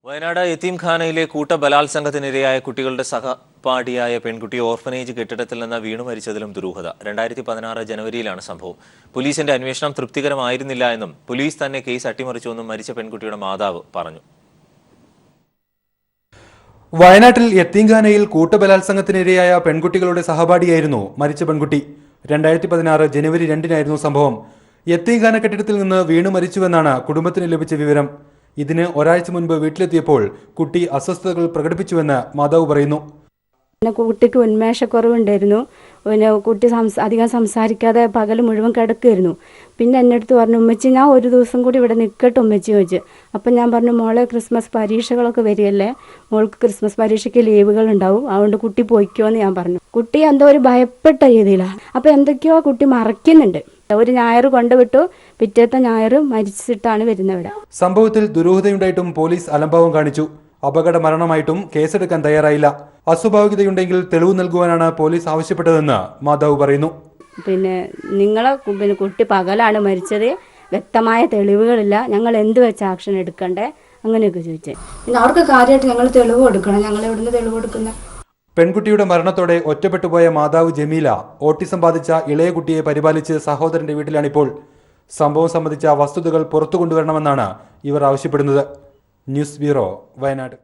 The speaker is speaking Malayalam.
വയനാട് യതീംഖാനയിലെ കൂട്ടബലാത്സംഗത്തിനിരയായ കുട്ടികളുടെ സഹപാഠിയായ പെൺകുട്ടി ഓർഫനേജ് കെട്ടിടത്തിൽ നിന്ന് വീണു മരിച്ചതിലും ദുരൂഹത. 2016 ജനുവരിയിലാണ് സംഭവം. പോലീസിന്റെ അന്വേഷണം തൃപ്തികരമായിരുന്നില്ല എന്നും പോലീസ് തന്നെ കേസ് അട്ടിമറിച്ചുവെന്നും മരിച്ച പെൺകുട്ടിയുടെ മാതാവ് പറഞ്ഞു. വയനാട്ടിൽ യതീംഖാനയിൽ കൂട്ടബലാത്സംഗത്തിനിരയായ പെൺകുട്ടികളുടെ സഹപാഠിയായിരുന്നു മരിച്ച പെൺകുട്ടി. 2016 ജനുവരി 2-നായിരുന്നു സംഭവം. യതീംഖാന കെട്ടിടത്തിൽ നിന്ന് വീണു മരിച്ചുവെന്നാണ് കുടുംബത്തിന് ലഭിച്ച വിവരം. ഇതിന് ഒരാഴ്ച മുൻപ് വീട്ടിലെത്തിയപ്പോൾ കുട്ടി അസ്വസ്ഥതകൾ പ്രകടിപ്പിച്ചുവെന്ന് മാതാവ് പറയുന്നു. കുട്ടിക്ക് ഉന്മേഷക്കുറവുണ്ടായിരുന്നു. പിന്നെ കുട്ടി അധികം സംസാരിക്കാതെ പകൽ മുഴുവൻ കിടക്കുമായിരുന്നു. പിന്നെ എൻ്റെ അടുത്ത് പറഞ്ഞു, ഉമ്മച്ചി ഞാൻ ഒരു ദിവസം കൂടി ഇവിടെ നിൽക്കട്ടെ ഉമ്മച്ചി ചോദിച്ചു. അപ്പം ഞാൻ പറഞ്ഞു, മോളെ ക്രിസ്മസ് പരീക്ഷകളൊക്കെ വരികയല്ലേ, മോൾക്ക് ക്രിസ്മസ് പരീക്ഷയ്ക്ക് ലീവുകൾ ഉണ്ടാവും, അതുകൊണ്ട് കുട്ടി പോയിക്കോ എന്ന് ഞാൻ പറഞ്ഞു. കുട്ടി എന്തോ ഒരു ഭയപ്പെട്ട രീതിയിലാണ്. അപ്പം എന്തൊക്കെയോ കുട്ടി മറക്കുന്നുണ്ട്. ഒരു ഞായർ കൊണ്ടുവിട്ടു, പിറ്റേത്തെ ഞായർ മരിച്ചിട്ടാണ് വരുന്നത്. ഇവിടെ സംഭവത്തിൽ ദുരൂഹതയുണ്ടായിട്ടും പോലീസ് അലംഭാവം കാണിച്ചു. അപകട മരണമായിട്ടും കേസെടുക്കാൻ തയ്യാറായില്ല. അസ്വാഭാവികതയുണ്ടെങ്കിൽ തെളിവ് നൽകുവാനാണ് പോലീസ് ആവശ്യപ്പെട്ടതെന്ന് മാതാവ് പറയുന്നു. നിങ്ങളെ കുട്ടി പകലാണ് മരിച്ചത്, വ്യക്തമായ തെളിവുകളില്ല, ഞങ്ങൾ എന്ത് വെച്ച് ആക്ഷൻ എടുക്കണ്ടേ അങ്ങനെയൊക്കെ ചോദിച്ചേ. പിന്നെ അവർക്ക് കാര്യമായിട്ട് ഞങ്ങൾ തെളിവ് കൊടുക്കണം. ഞങ്ങൾ എവിടുന്ന് തെളിവ് കൊടുക്കുന്ന? പെൺകുട്ടിയുടെ മരണത്തോടെ ഒറ്റപ്പെട്ടുപോയ മാതാവ് ജമീല ഓട്ടിസം ബാധിച്ച ഇളയ കുട്ടിയെ പരിപാലിച്ച് സഹോദരന്റെ വീട്ടിലാണിപ്പോൾ. സംഭവം സംബന്ധിച്ച വസ്തുതകൾ പുറത്തു കൊണ്ടുവരണമെന്നാണ് ഇവർ ആവശ്യപ്പെടുന്നത്. News bureau, Wayanad.